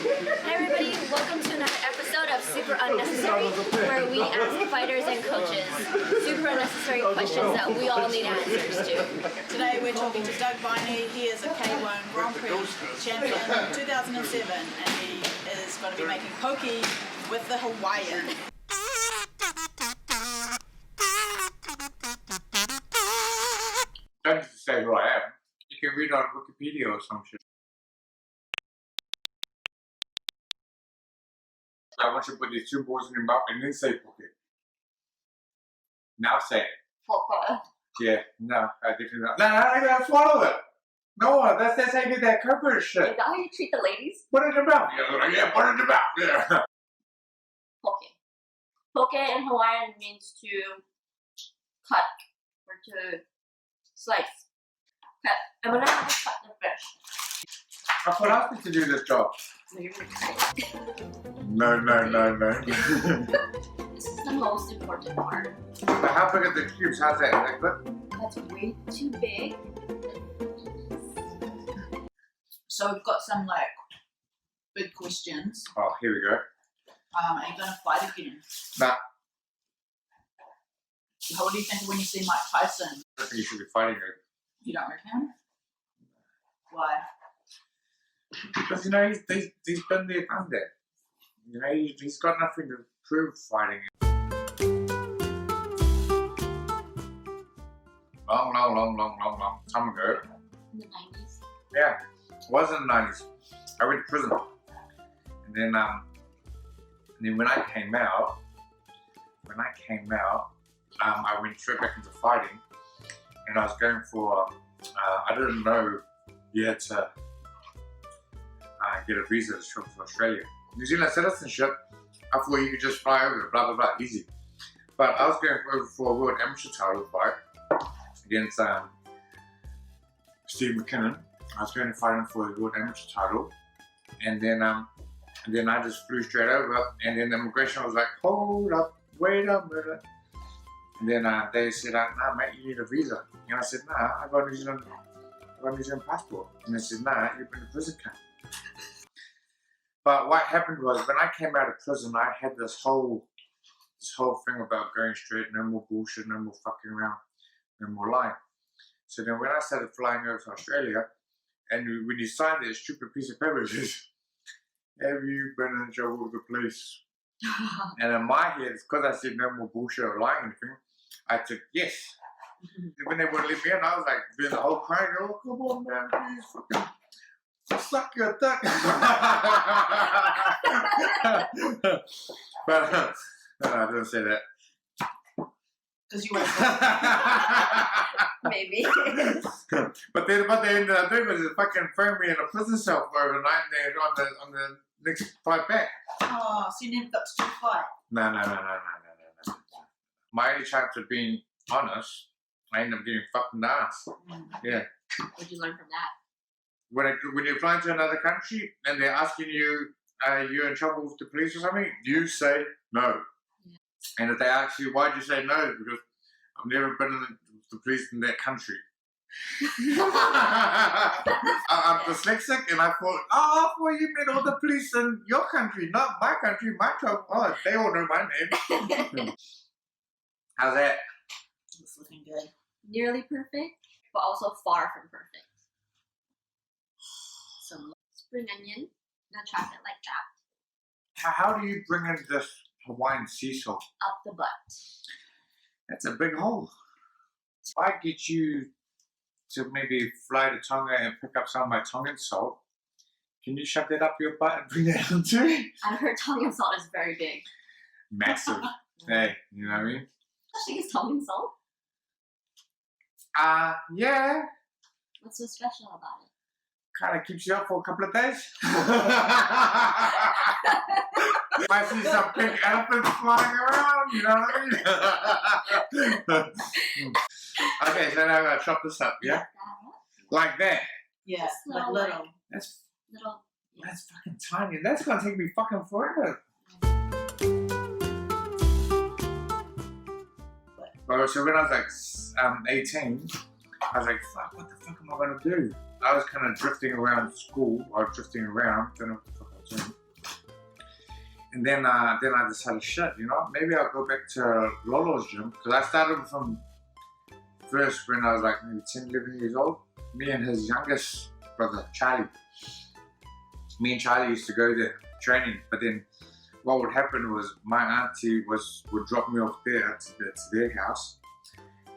Hi everybody, welcome to another episode of Super Unnecessary, where we ask fighters and coaches super unnecessary questions that we all need answers to. Today we're talking to Doug Viney. He is a K1 Grand Prix champion in 2007 and he is going to be making Poké with the Hawaiian. Don't just say who I am. You can read on Wikipedia or some shit. I want you to put these two balls in your mouth and then say Poké. Now say it. Poké. Yeah, no, I definitely not. No, I gotta swallow it. No, that's how you get that coconut shit. Is that how you treat the ladies? Put it in your mouth. Yeah, put it in your mouth. Yeah. Poké. Poké in Hawaiian means to cut or to slice. Cut. I'm gonna have to cut the fish. I thought I was supposed to do this job. So you're gonna cut it. No. This is the most important part. But how big are the cubes? How's that? That good? That's way too big. So we've got some like big questions. Oh, here we go. Are you going to fight again? Nah. What do you think when you see Mike Tyson? I think you should be fighting it. You don't reckon? Why? Because, you know, he's been there, done that. You know, he's got nothing to prove fighting it. Long time ago. In the 90s. Yeah, it was in the 90s. I went to prison. And then when I came out, I went straight back into fighting. And I was going for, I didn't know you had to get a visa to travel to Australia. New Zealand citizenship, I thought you could just fly over, blah, blah, blah, easy. But I was going over for a world amateur title fight against Steve McKinnon. I was going to fight him for the world amateur title. And then I just flew straight over, and then the immigration was like, hold up, wait a minute. And then they said, nah, mate, you need a visa. And I said, nah, I got a New Zealand passport. And they said, nah, you've been to prison camp. But what happened was, when I came out of prison, I had this whole thing about going straight, no more bullshit, no more fucking around, no more lying. So then when I started flying over to Australia, and when you sign this stupid piece of paper, it says, have you been in trouble with the police? And in my head, because I said no more bullshit or lying or anything, I took yes. When they wouldn't let me in, I was like doing the whole crying, oh, come on, man, please, fucking suck your dick. But no, I didn't say that. Because you were Maybe. But then what they ended up doing was fucking throw me in a prison cell for overnight and on the next flight back. Oh, so you never got to do a fight? No. My only chance of being honest, I ended up getting fucking ass. Yeah. What did you learn from that? When you're flying to another country and they're asking you, you're in trouble with the police or something, you say no. Yeah. And if they ask you, why'd you say no? Because I've never been in the police in that country. I'm dyslexic and I thought, well, you meant all the police in your country, not my country, my trouble. Oh, they all know my name. How's that? It's looking good. Nearly perfect, but also far from perfect. Some spring onion, not chocolate like that. How do you bring in this Hawaiian sea salt? Up the butt. That's a big hole. If I get you to maybe fly to Tonga and pick up some of my Tongan salt, can you shove that up your butt and bring that onto it? I've heard Tongan salt is very big. Massive. Hey, you know what I mean? How big is Tongan salt? Yeah. What's so special about it? Kind of keeps you up for a couple of days. If I see some big elephants flying around, you know what I mean? Okay, so now I'm going to chop this up, yeah? Like that. Yeah, like little. That's little. Yeah. That's fucking tiny. That's going to take me fucking forever. So when I was like 18, I was like, fuck, what the fuck am I going to do? I was kind of drifting around school, or drifting around, don't know what the fuck I was gym. And then I decided, shit, you know, maybe I'll go back to Lolo's gym. Because I started from first when I was like maybe 10, 11 years old. Me and his youngest brother, Charlie. Me and Charlie used to go there training. But then what would happen was my auntie would drop me off there to their house.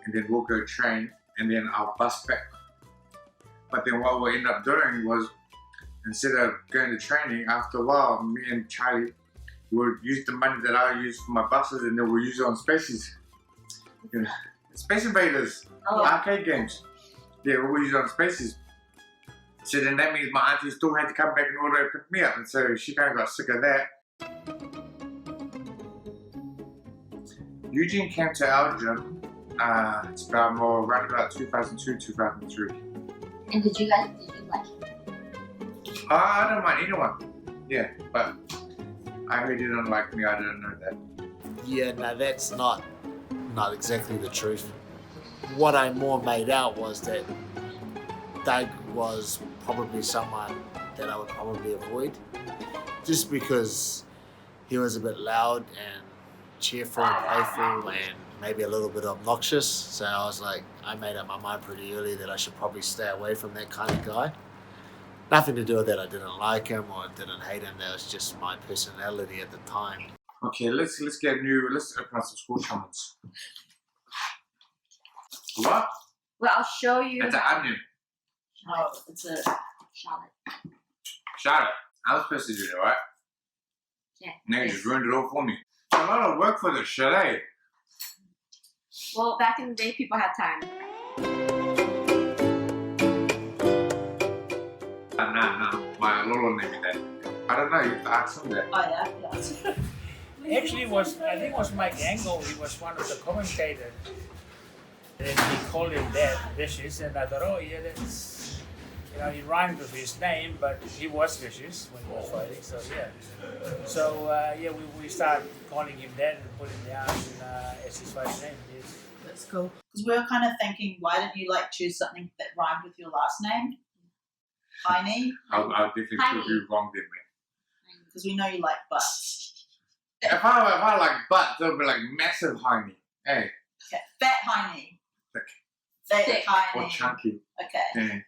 And then we'll go train. And then I'll bus back. But then what we'll end up doing was, instead of going to training, after a while, me and Charlie would use the money that I use for my buses, and then we'll use it on Spaces. You know, Space Invaders, arcade games. Yeah, we'll use it on Spaces. So then that means my auntie still had to come back and all the way pick me up, and so she kind of got sick of that. Eugene came to our gym. It's around about 2002, 2003. And did you like him? I don't mind anyone. Yeah, but I heard he didn't like me. I didn't know that. Yeah, no, that's not exactly the truth. What I more made out was that Doug was probably someone that I would probably avoid, just because he was a bit loud and cheerful and playful and maybe a little bit obnoxious. So I was like, I made up my mind pretty early that I should probably stay away from that kind of guy. Nothing to do with that I didn't like him or didn't hate him. That was just my personality at the time. Okay, let's open up some school comments. What? Well, I'll show you. That's an onion. Oh, it's a shallot. Shallot. I was supposed to do that, right? Yeah. Now you just ruined it all for me. It's a lot of work for this shit, eh? Well, back in the day, people had time. Nah. My Lolo named me that. I don't know, you have to ask him that. Oh yeah. Actually, I think it was Mike Angle. He was one of the commentators. And he called him that, Vicious, and I thought, oh yeah, that's, you know, he rhymed with his name, but he was vicious when he was fighting. So yeah. So yeah, we started calling him that and put him down as his first name. Yes. That's cool. Because we were kind of thinking, why didn't you like choose something that rhymed with your last name? Viney? I'll definitely prove you wrong there, man. Because we know you like butts. If I like butt, it'll be like massive hiney. Hey. Okay. Fat Viney. Thick. Thick Viney. Or chunky. Okay. Yeah.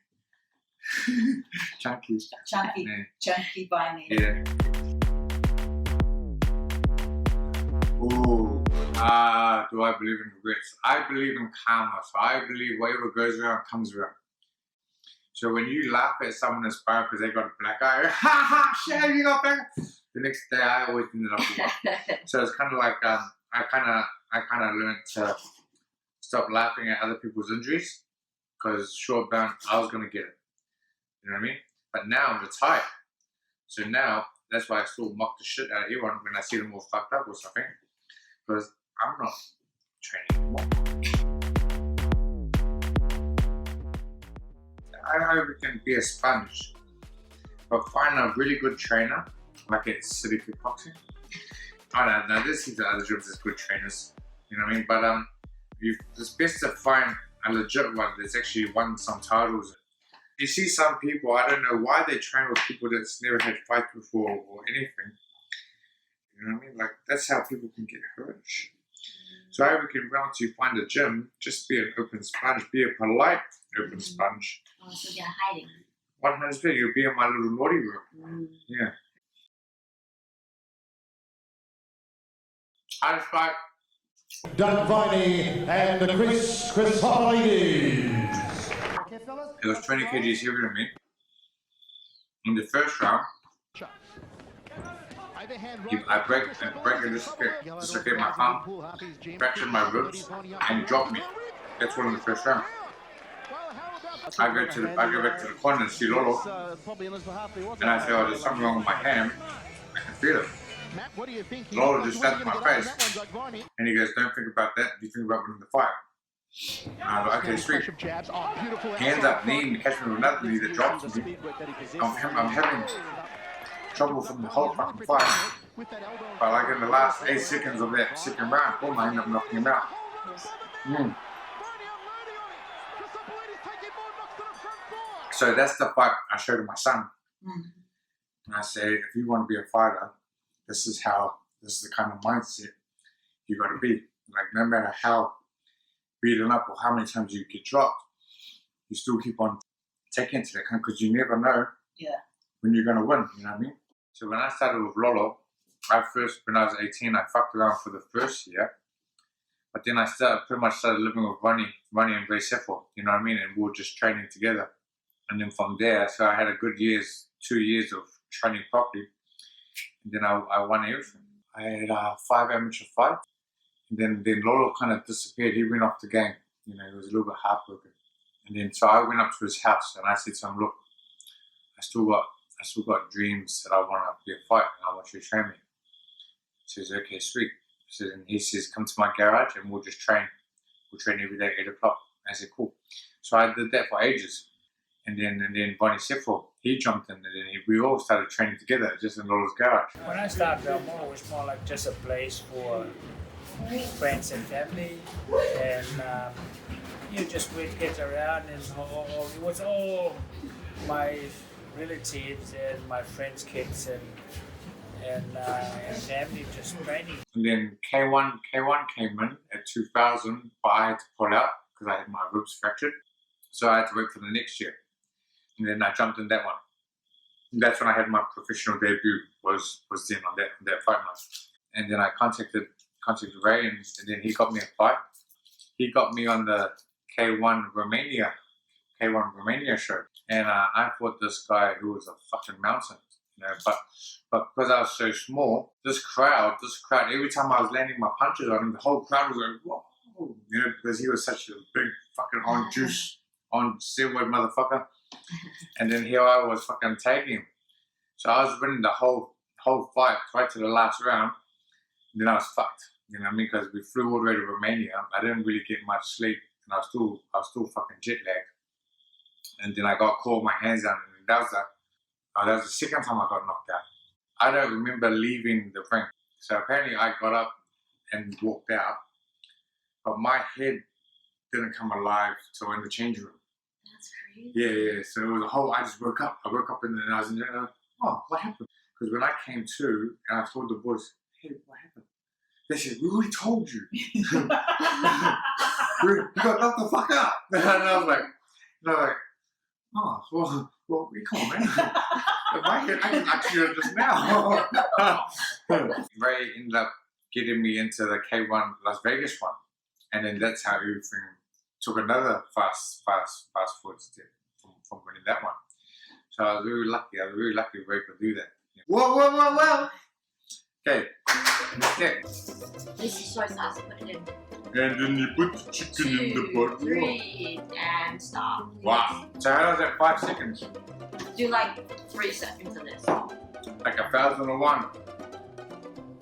Chunky. Chunky. Yeah. Chunky Viney. Yeah. Ooh. Do I believe in regrets? I believe in karma. So I believe whatever goes around comes around. So when you laugh at someone that's brown because they got a black eye, ha ha, shit, you got black eye. The next day I always ended up with one. So it's kind of like I kind of learned to stop laughing at other people's injuries, because short bound I was gonna get it. You know what I mean? But now I'm retired, so now that's why I still mock the shit out of everyone when I see them all fucked up or something, because I'm not training anymore. I hope we can be a sponge, but find a really good trainer, like at City Kickboxing. I don't know, there's heaps of other gyms as good trainers, you know what I mean? But it's best to find a legit one that's actually won some titles. You see some people, I don't know why they train with people that's never had fights before or anything. You know what I mean? Like, that's how people can get hurt. So I hope we can, once you find a gym, just be an open sponge, be a polite open sponge. Oh, so they're hiding. 100%, you'll be in my little naughty room. Yeah. I just like Doug Viney and the Chris Ladies. It was 20 kgs heavier than me. In the first round, I break and dislocate my arm, fractured my ribs, and dropped me. That's one in the first round. I go back to the corner and see Lolo, and I say, oh, there's something wrong with my hand. I can feel it. Lolo just slapped my face, and he goes, don't think about that, you think about winning the fight. And I'm like, okay, sweet. He ends up kneeing to catch me with another knee that drops me. I'm having trouble from the whole fucking fight. But like in the last 8 seconds of that second round, boom, I end up knocking him out. So that's the fight I showed to my son. And I say, if you want to be a fighter, this is the kind of mindset you got to be. Like, no matter how beaten up or how many times you get dropped, you still keep on taking to that, because you never know when you're going to win, you know what I mean? So when I started with Lolo, when I was 18, I fucked around for the first year. But then I pretty much started living with Ronnie and Vicious, you know what I mean? And we were just training together. And then from there, so I had a good 2 years of training properly. And then I won everything. I had 5 amateur fights. And then Lolo kind of disappeared. He went off the game. You know, he was a little bit heartbroken. And then so I went up to his house and I said to him, look, I still got dreams that I want to be a fighter and I want you to train me. He says, okay, sweet. He says, come to my garage and we'll just train. We'll train every day at 8 o'clock. I said, cool. So I did that for ages. And then Bonnie Seffel, he jumped in and then we all started training together just in Lolo's garage. When I started Belmore, it was more like just a place for friends and family. And you just would get around and it was all my relatives and my friends' kids and family just training. And then K1 came in at 2000, but I had to pull out because I had my ribs fractured. So I had to wait for the next year. And then I jumped in that one. And that's when I had my professional debut, was then on that fight night. And then I contacted Ray and then he got me a fight. He got me on the K1 Romania show. And I fought this guy who was a fucking mountain. You know, but because I was so small, this crowd, every time I was landing my punches on him, the whole crowd was going, whoa, you know, because he was such a big fucking on juice, on steroid motherfucker. And then here I was fucking tagging him. So I was winning the whole fight right to the last round. And then I was fucked, you know what I mean? Because we flew all the way to Romania. I didn't really get much sleep, and I was still fucking jet lagged. And then I got caught my hands down, and that was the second time I got knocked out. I don't remember leaving the ring. So apparently I got up and walked out, but my head didn't come alive till in the change room. That's crazy. Yeah. So it was I just woke up. I woke up and then I was in there, oh, what happened? Because when I came to and I told the boys, hey, what happened? They said, we already told you. You got knocked the fuck out. And I was like, oh, well, come on, man. I can actually just now. Ray ended up getting me into the K1 Las Vegas one. And then that's how everything took another fast forward step from winning that one. So I was very lucky. Ray could do that. Whoa. Okay. This is soy sauce, put it in. And then you put the chicken in the pot. 2, 3, and stop. Wow. So how does that 5 seconds? Do like 3 seconds of this. Like 1001.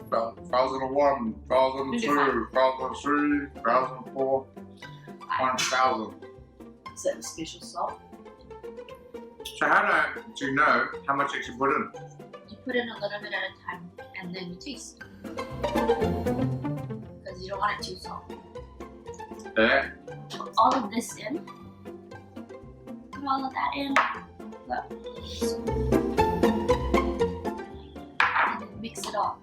1001, 1002, 1003, 1004, 1000. Is that a special salt? So how do you know how much you should put in? You put in a little bit at a time and then you taste. Because you don't want it too salty. Yeah. Put all of this in. Put all of that in. Look. And then mix it all.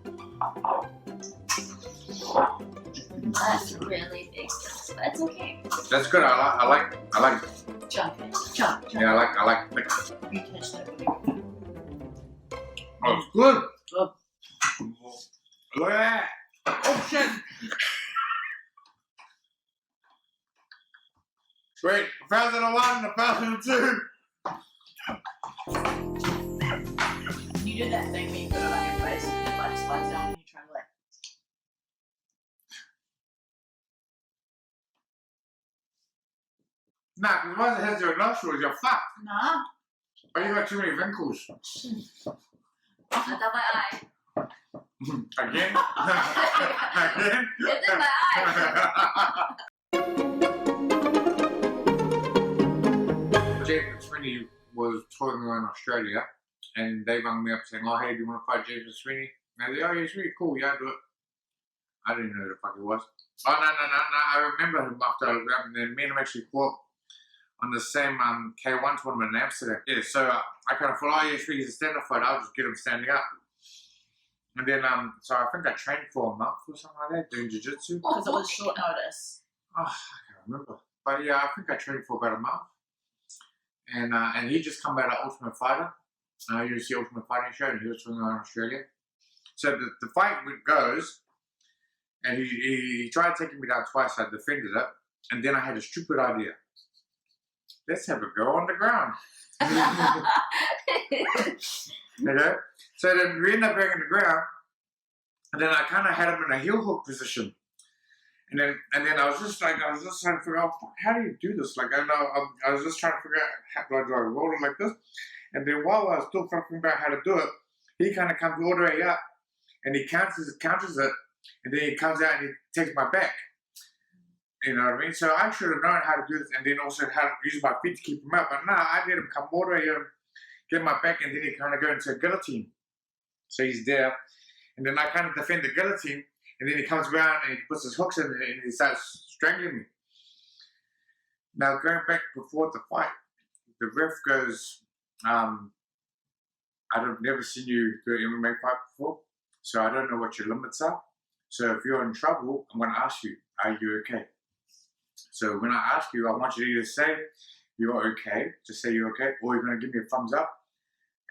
That's really big, but it's okay. That's good. I like. Chunk. Yeah, I like thick. You touched it. Oh, it's good. Good. Look at that. Oh shit. Wait, 1001, 1002. You do that thing where you put it on your face and your butt slides down and you try to like. Nah, because once it has your nostrils, you're fucked. Nah. But you got too many wrinkles. Look at my eye. Again? Again? It's in my eye. Jason Sweeney was touring around Australia and they rang me up saying, oh, hey, do you want to fight Jason Sweeney? And I said, oh, yeah, Sweeney, cool, yeah, do it. I didn't know who the fuck he was. Oh, no, I remember him after and then me and him actually fought on the same K1 tournament in Amsterdam. Yeah, so I kind of thought, oh yeah, sure, he's a stand-up fighter, I'll just get him standing up. And then, so I think I trained for a month or something like that, doing jiu-jitsu. Because it was short notice. Oh, I can't remember. But yeah, I think I trained for about a month. And he just come out of Ultimate Fighter. You see Ultimate Fighting show, and he was swimming around Australia. So the fight goes, and he tried taking me down twice. I defended it, and then I had a stupid idea. Let's have a go on the ground. Okay, so then we end up going on the ground, and then I kind of had him in a heel hook position, and then I was just trying to figure out how do you do this? Like I was just trying to figure out how do I roll it like this, and then while I was still trying to figure out how to do it, he kind of comes all the way up, and he counters it, and then he comes out and he takes my back. You know what I mean? So I should have known how to do this, and then also how to use my feet to keep him up. But nah, I let him come all the way in, get my back, and then he kind of go into a guillotine. So he's there, and then I kind of defend the guillotine, and then he comes around and he puts his hooks in, and he starts strangling me. Now going back before the fight, the ref goes, I've never seen you do an MMA fight before, so I don't know what your limits are. So if you're in trouble, I'm going to ask you, are you okay? So when I ask you, I want you to either say you're okay, just say you're okay, or you're going to give me a thumbs up,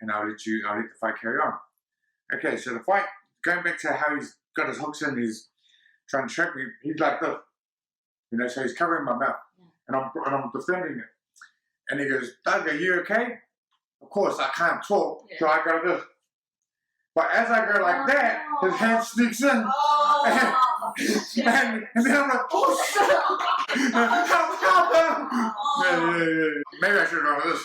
and I'll let the fight carry on. Okay, so the fight, going back to how he's got his hooks in, he's trying to choke me, he's like this, you know, so he's covering my mouth, and I'm defending it. And he goes, Doug, are you okay? Of course, I can't talk, so I go this. But as I go like that, his hand sneaks in. And then I'm like, oh shit! Help! Yeah. Maybe I should have done this.